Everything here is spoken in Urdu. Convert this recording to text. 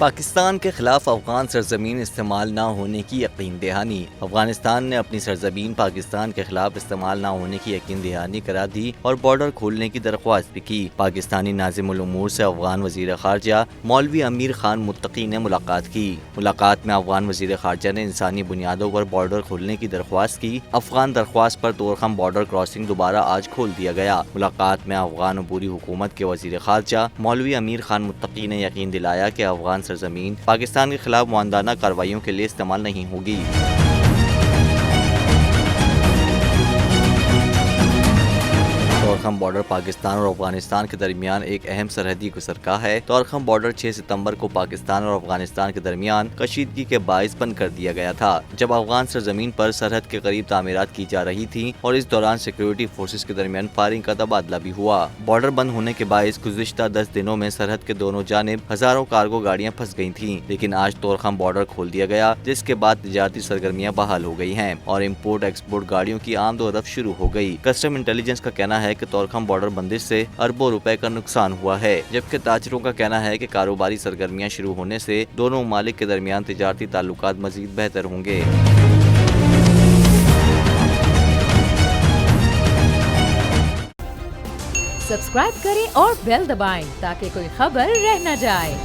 پاکستان کے خلاف افغان سرزمین استعمال نہ ہونے کی یقین دہانی۔ افغانستان نے اپنی سرزمین پاکستان کے خلاف استعمال نہ ہونے کی یقین دہانی کرا دی اور بارڈر کھولنے کی درخواست بھی کی۔ پاکستانی ناظم الامور سے افغان وزیر خارجہ مولوی امیر خان متقی نے ملاقات کی۔ ملاقات میں افغان وزیر خارجہ نے انسانی بنیادوں پر بارڈر کھولنے کی درخواست کی۔ افغان درخواست پر طورخم بارڈر کراسنگ دوبارہ آج کھول دیا گیا۔ ملاقات میں افغان عبوری حکومت کے وزیر خارجہ مولوی امیر خان متقی نے یقین دلایا کہ افغان سرزمین پاکستان کے خلاف معاندانہ کارروائیوں کے لیے استعمال نہیں ہوگی۔ طورخم بارڈر پاکستان اور افغانستان کے درمیان ایک اہم سرحدی گزرگاہ ہے۔ طورخم بارڈر 6 ستمبر کو پاکستان اور افغانستان کے درمیان کشیدگی کے باعث بند کر دیا گیا تھا، جب افغان سرزمین پر سرحد کے قریب تعمیرات کی جا رہی تھیں اور اس دوران سیکورٹی فورسز کے درمیان فائرنگ کا تبادلہ بھی ہوا۔ بارڈر بند ہونے کے باعث گزشتہ 10 دنوں میں سرحد کے دونوں جانب ہزاروں کارگو گاڑیاں پھنس گئی تھیں، لیکن آج طورخم بارڈر کھول دیا گیا، جس کے بعد تجارتی سرگرمیاں بحال ہو گئی ہیں اور امپورٹ ایکسپورٹ گاڑیوں کی آمد و رفت شروع ہو گئی۔ کسٹم انٹیلیجنس کا کہنا ہے کہ طورخم بارڈر بندش سے اربوں روپے کا نقصان ہوا ہے، جبکہ تاجروں کا کہنا ہے کہ کاروباری سرگرمیاں شروع ہونے سے دونوں ممالک کے درمیان تجارتی تعلقات مزید بہتر ہوں گے۔ سبسکرائب کریں اور بیل دبائیں تاکہ کوئی خبر رہ نہ جائے۔